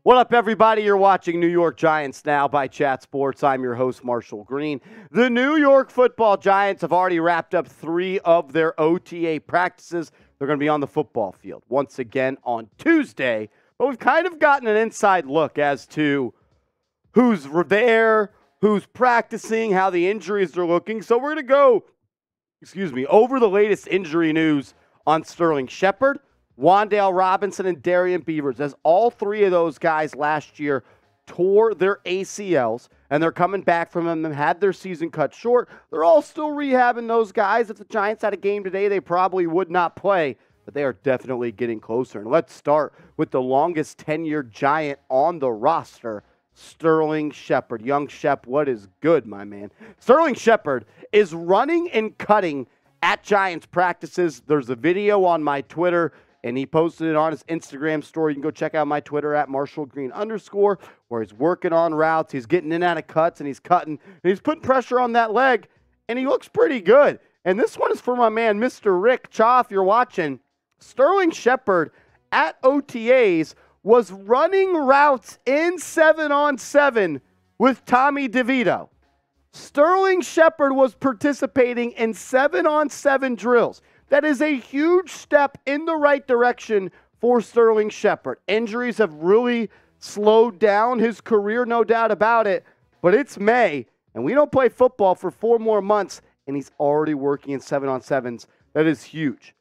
What up, everybody? You're watching New York Giants Now by Chat Sports. I'm your host, Marshall Green. The New York Football Giants have already wrapped up 3 of their OTA practices. They're going to be on the football field once again on Tuesday. But we've kind of gotten an inside look as to who's there, who's practicing, how the injuries are looking. So we're going to go, over the latest injury news on Sterling Shepard, Wan'Dale Robinson, and Darrian Beavers, as all 3 of those guys last year tore their ACLs, and they're coming back from them and had their season cut short. They're all still rehabbing those guys. If the Giants had a game today, they probably would not play, but they are definitely getting closer. And let's start with the longest tenured Giant on the roster, Sterling Shepard. Young Shep, what is good, my man? Sterling Shepard is running and cutting at Giants practices. There's a video on my Twitter, and he posted it on his Instagram story. You can go check out my Twitter at @MarshallGreen_, where he's working on routes. He's getting in and out of cuts, and he's cutting. And he's putting pressure on that leg, and he looks pretty good. And this one is for my man, Mr. Rick Cha, if you're watching. Sterling Shepard at OTAs was running routes in 7-on-7 with Tommy DeVito. Sterling Shepard was participating in 7-on-7 drills. That is a huge step in the right direction for Sterling Shepard. Injuries have really slowed down his career, no doubt about it, but it's May, and we don't play football for 4 more months, and he's already working in 7-on-7s. That is huge.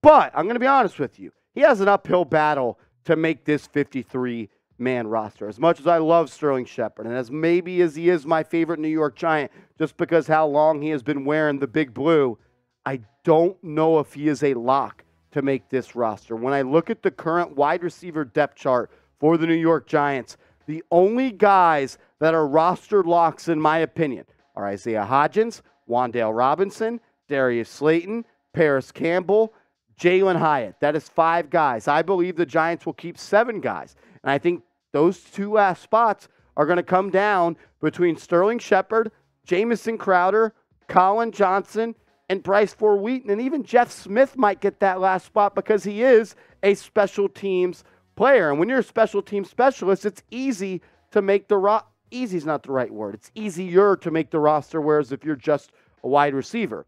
But I'm going to be honest with you. He has an uphill battle to make this 53-man roster. As much as I love Sterling Shepard, and as maybe as he is my favorite New York Giant, just because how long he has been wearing the big blue, I don't know if he is a lock to make this roster. When I look at the current wide receiver depth chart for the New York Giants, the only guys that are roster locks, in my opinion, are Isaiah Hodgins, Wan'Dale Robinson, Darius Slayton, Parris Campbell, Jalen Hyatt. That is 5 guys. I believe the Giants will keep 7 guys. And I think those 2 last spots are going to come down between Sterling Shepard, Jamison Crowder, Colin Johnson, and Bryce Ford-Wheaton, and even Jeff Smith might get that last spot because he is a special teams player. And when you're a special team specialist, it's easy to make the easy is not the right word. It's easier to make the roster, whereas if you're just a wide receiver.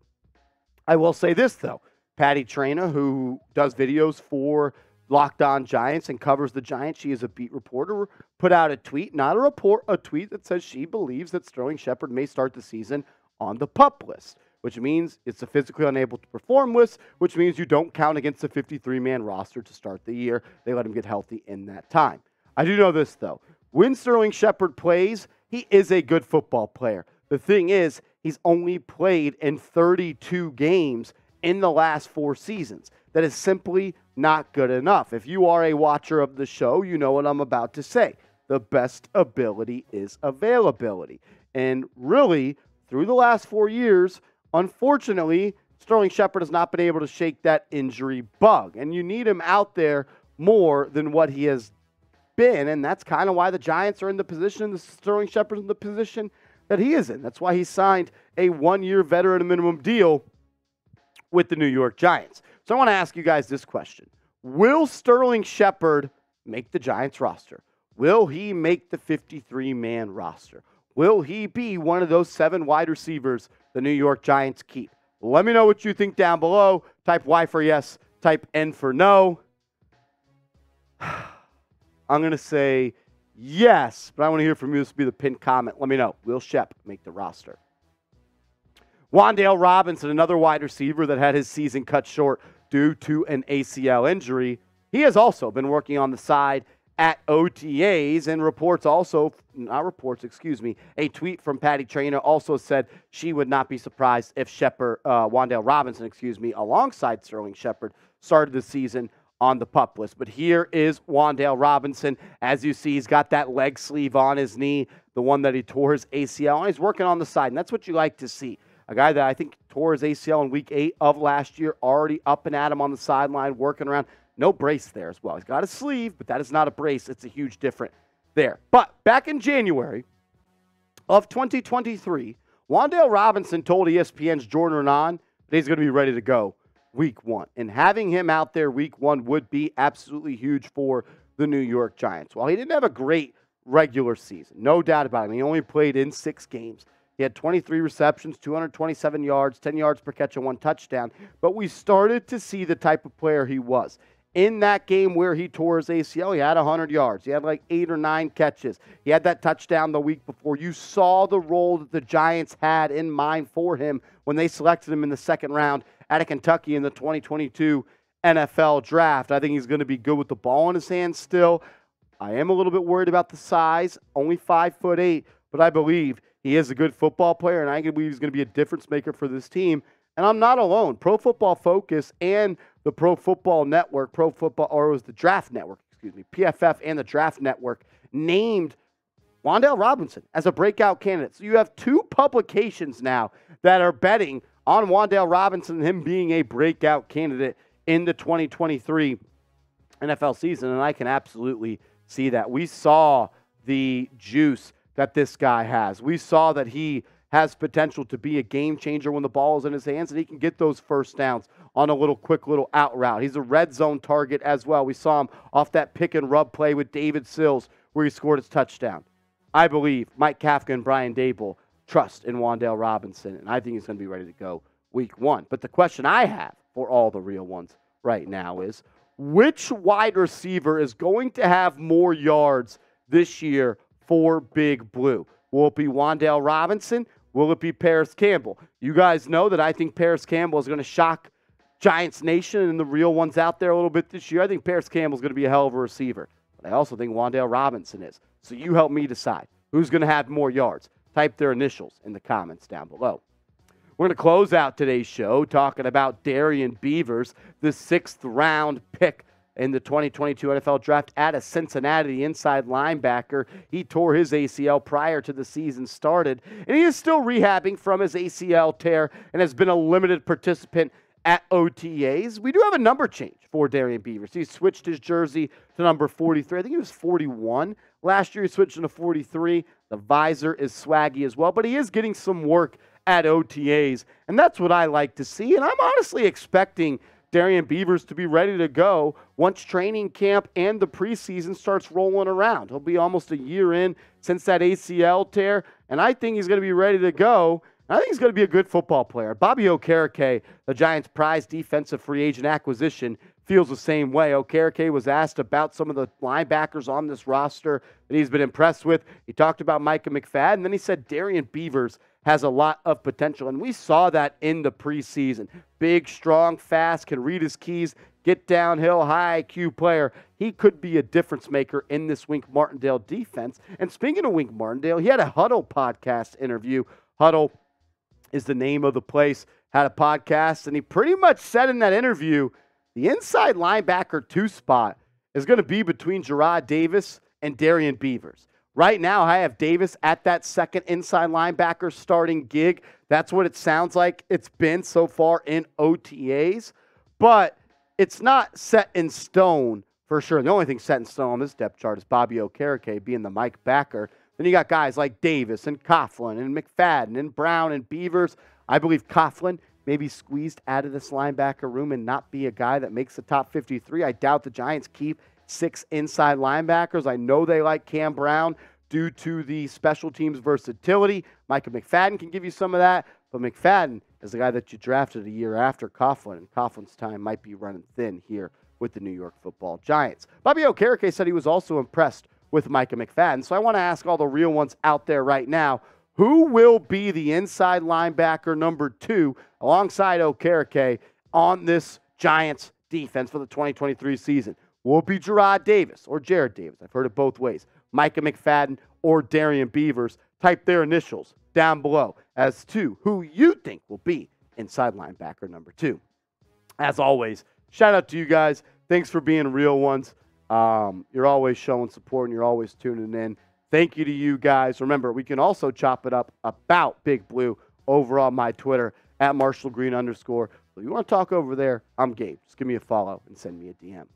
I will say this, though. Patty Traina, who does videos for Locked On Giants and covers the Giants, she is a beat reporter, put out a tweet, not a report, a tweet that says she believes that Sterling Shepard may start the season on the PUP list, which means it's a physically unable to perform list, which means you don't count against the 53-man roster to start the year. They let him get healthy in that time. I do know this, though. When Sterling Shepard plays, he is a good football player. The thing is, he's only played in 32 games in the last 4 seasons. That is simply not good enough. If you are a watcher of the show, you know what I'm about to say. The best ability is availability. And really, through the last 4 years, unfortunately, Sterling Shepard has not been able to shake that injury bug. And you need him out there more than what he has been. And that's kind of why the Giants are in the position, Sterling Shepard's in the position that he is in. That's why he signed a 1-year veteran minimum deal with the New York Giants. So I want to ask you guys this question. Will Sterling Shepard make the Giants roster? Will he make the 53-man roster? Will he be one of those 7 wide receivers the New York Giants keep? Let me know what you think down below. Type Y for yes, type N for no. I'm going to say yes, but I want to hear from you. This will be the pinned comment. Let me know. Will Shep make the roster? Wan'Dale Robinson, another wide receiver that had his season cut short due to an ACL injury. He has also been working on the side at OTAs, and a tweet from Patty Traina also said she would not be surprised if Wan'Dale Robinson, alongside Sterling Shepard, started the season on the PUP list. But here is Wan'Dale Robinson. As you see, he's got that leg sleeve on his knee, the one that he tore his ACL on. He's working on the side, and that's what you like to see. A guy that I think tore his ACL in week 8 of last year, already up and at him on the sideline, working around. No brace there as well. He's got a sleeve, but that is not a brace. It's a huge difference there. But back in January of 2023, Wan'Dale Robinson told ESPN's Jordan Renan that he's going to be ready to go week 1. And having him out there week 1 would be absolutely huge for the New York Giants. While he didn't have a great regular season, no doubt about it. He only played in 6 games. He had 23 receptions, 227 yards, 10 yards per catch, and 1 touchdown. But we started to see the type of player he was. In that game where he tore his ACL, he had 100 yards. He had like 8 or 9 catches. He had that touchdown the week before. You saw the role that the Giants had in mind for him when they selected him in the 2nd round out of Kentucky in the 2022 NFL draft. I think he's going to be good with the ball in his hands still. I am a little bit worried about the size, only 5'8", but I believe he is a good football player, and I believe he's going to be a difference maker for this team. And I'm not alone. Pro Football Focus and the Pro Football Network, the Draft Network, PFF and the Draft Network named Wan'Dale Robinson as a breakout candidate. So you have 2 publications now that are betting on Wan'Dale Robinson and him being a breakout candidate in the 2023 NFL season, and I can absolutely see that. We saw the juice that this guy has. We saw that he has potential to be a game changer when the ball is in his hands, and he can get those first downs on a quick little out route. He's a red zone target as well. We saw him off that pick and rub play with David Sills where he scored his touchdown. I believe Mike Kafka and Brian Dable trust in Wan'Dale Robinson, and I think he's going to be ready to go week 1. But the question I have for all the real ones right now is, which wide receiver is going to have more yards this year for Big Blue? Will it be Wan'Dale Robinson? Will it be Parris Campbell? You guys know that I think Parris Campbell is going to shock Giants Nation and the real ones out there a little bit this year. I think Parris Campbell is going to be a hell of a receiver. But I also think Wan'Dale Robinson is. So you help me decide who's going to have more yards. Type their initials in the comments down below. We're going to close out today's show talking about Darrian Beavers, the 6th round pick in the 2022 NFL Draft out of Cincinnati, inside linebacker. He tore his ACL prior to the season started, and he is still rehabbing from his ACL tear and has been a limited participant at OTAs. We do have a number change for Darrian Beavers. He switched his jersey to number 43. I think he was 41. Last year he switched to 43. The visor is swaggy as well, but he is getting some work at OTAs, and that's what I like to see. And I'm honestly expecting Darrian Beavers to be ready to go once training camp and the preseason starts rolling around. He'll be almost a year in since that ACL tear, and I think he's going to be ready to go. I think he's going to be a good football player. Bobby Okereke, the Giants' prize defensive free agent acquisition, feels the same way. Okereke was asked about some of the linebackers on this roster that he's been impressed with. He talked about Micah McFadden, and then he said Darrian Beavers has a lot of potential, and we saw that in the preseason. Big, strong, fast, can read his keys, get downhill, high IQ player. He could be a difference maker in this Wink Martindale defense. And speaking of Wink Martindale, he had a Huddle podcast interview. Huddle is the name of the place, had a podcast, and he pretty much said in that interview, the inside linebacker 2 spot is going to be between Jarrad Davis and Darrian Beavers. Right now, I have Davis at that second inside linebacker starting gig. That's what it sounds like it's been so far in OTAs. But it's not set in stone for sure. The only thing set in stone on this depth chart is Bobby Okereke being the Mike backer. Then you got guys like Davis and Coughlin and McFadden and Brown and Beavers. I believe Coughlin may be squeezed out of this linebacker room and not be a guy that makes the top 53. I doubt the Giants keep 6 inside linebackers. I know they like Cam Brown due to the special teams versatility. Micah McFadden can give you some of that, but McFadden is the guy that you drafted a year after Coughlin, and Coughlin's time might be running thin here with the New York Football Giants. Bobby Okereke said he was also impressed with Micah McFadden, so I want to ask all the real ones out there right now, who will be the inside linebacker number 2 alongside Okereke on this Giants defense for the 2023 season? Will it be Jarrad Davis or Jarrad Davis? I've heard it both ways. Micah McFadden or Darrian Beavers. Type their initials down below as to who you think will be inside linebacker number 2. As always, shout out to you guys. Thanks for being real ones. You're always showing support and you're always tuning in. Thank you to you guys. Remember, we can also chop it up about Big Blue over on my Twitter at @MarshallGreen_. So if you want to talk over there, I'm Gabe. Just give me a follow and send me a DM.